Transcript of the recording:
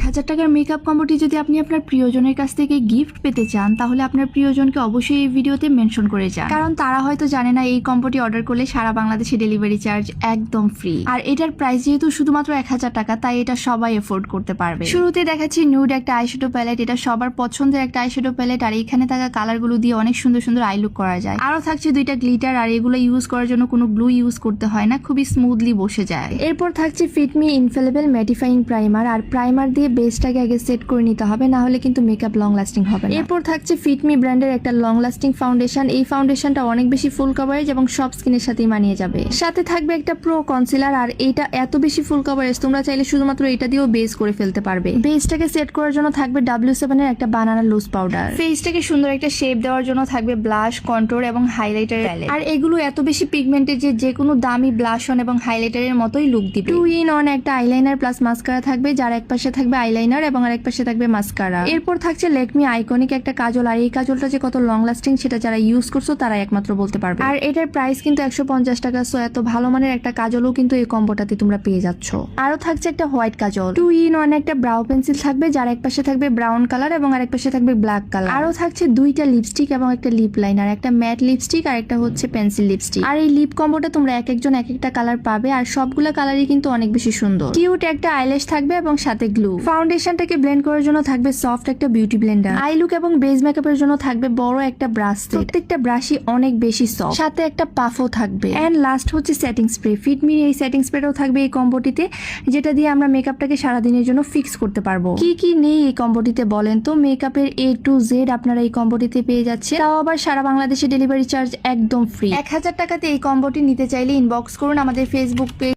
1000 টাকার মেকআপ কম্বোটি যদি আপনি আপনার প্রিয়জনের কাছ থেকে গিফট পেতে চান তাহলে আপনার প্রিয়জনকে অবশ্যই এই ভিডিওতে মেনশন করে যান, কারণ তারা হয়তো জানে না এই কম্বোটি অর্ডার করলে সারা বাংলাদেশে ডেলিভারি চার্জ একদম ফ্রি। আর এটার প্রাইস যেহেতু শুধুমাত্র 1000 টাকা, তাই এটা সবাই এফোর্ড করতে পারবে। শুরুতে দেখাচ্ছি নিউড একটা আইশ্যাডো প্যালেট। এটা সবার পছন্দের একটা আইশ্যাডো প্যালেট, আর এখানে থাকা কালারগুলো দিয়ে অনেক সুন্দর সুন্দর আই লুক করা যায়। আরো থাকছে দুইটা গ্লিটার, আর এগুলো ইউজ করার জন্য কোনো গ্লু ইউজ করতে হয় না, খুবই স্মুথলি বসে যায়। এরপর থাকছে ফিটমি ইনফেলেবল ম্যাটিফাইং প্রাইমার, আর প্রাইমার দিয়ে বেসটাকে আগে সেট করে নিতে হবে, না হলে কিন্তু মেকআপ লং লাস্টিং হবে না। এরপর থাকছে ফিটমি ব্র্যান্ডের একটা লং লাস্টিং ফাউন্ডেশন। এই ফাউন্ডেশনটা অনেক বেশি ফুল কভারেজ এবং সব স্কিনের সাথেই মানিয়ে যাবে। সাথে থাকবে একটা প্রো কনসিলার, আর এটা এত বেশি ফুল কভারেজ তোমরা চাইলে শুধুমাত্র এটা দিয়েও বেস করে ফেলতে পারবে। বেসটাকে সেট করার জন্য থাকবে W7 এর একটা বানানা লুজ পাউডার। ফেসটাকে সুন্দর একটা শেপ দেওয়ার জন্য থাকবে ব্লাশ, কন্ট্যুর এবং হাইলাইটার প্যালেট। আর এগুলো এত বেশি পিগমেন্টেড যে কোনো দামি ব্লাশ অন এবং হাইলাইটারের মতোই লুক দিবে। 2 in 1 একটা আইলাইনার প্লাস মাস্কারা থাকবে, যার এক পাশে থাকবে আইলাইনার এবং আরেক পাশে থাকবে মাস্কারা। এরপর থাকছে ল্যাকমি আইকনিক একটা কাজল, আর এই কাজলটা যে কত লং লাস্টিং সেটা যারা ইউজ করছো তারাই একমাত্র বলতে পারবে। আর এটার প্রাইস কিন্তু 150 টাকা। সো এত ভালো মানের একটা কাজলও কিন্তু এই কম্বোটাতে তোমরা পেয়ে যাচ্ছ। আরো থাকছে একটা হোয়াইট কাজল। 2 in 1 একটা ব্রাউ পেন্সিল থাকবে, যার এক পাশে থাকবে ব্রাউন কালার এবং আরেক পাশে থাকবে ব্ল্যাক কালার। আরো থাকছে দুইটা লিপস্টিক এবং একটা লিপ লাইনার, একটা ম্যাট লিপস্টিক আর একটা হচ্ছে পেন্সিল লিপস্টিক। আর এই লিপ কম্বোটা তোমরা এক একজন এক একটা কালার পাবে, আর সবগুলা কালারই কিন্তু অনেক বেশি সুন্দর। কিউট একটা আইল্যাশ থাকবে এবং সাথে গ্লু। ফাউন্ডেশনটাকে ব্লেন্ড করার জন্য থাকবে সফট একটা বিউটি ব্লেন্ডার। আই লুক এবং বেস মেকআপের জন্য থাকবে বড় একটা ব্রাশ সেট। প্রত্যেকটা ব্রাশই অনেক বেশি সফট, সাথে একটা পাফও থাকবে। এন্ড লাস্ট হচ্ছে সেটিং স্প্রে। ফিটমির এই সেটিং স্প্রেটাও থাকবে এই কম্বোটিতে, যেটা দিয়ে আমরা মেকআপটাকে সারাদিনের জন্য ফিক্স করতে পারবো। কি কি নেই এই কম্বোটিতে বলেন তো? মেকআপের A to Z আপনারা এই কম্বোটিতে পেয়ে যাচ্ছে, তাও আবার সারা বাংলাদেশে ডেলিভারি চার্জ একদম ফ্রি। 1000 টাকাতে এই কম্বোটি নিতে চাইলে ইনবক্স করুন আমাদের ফেসবুক পেজ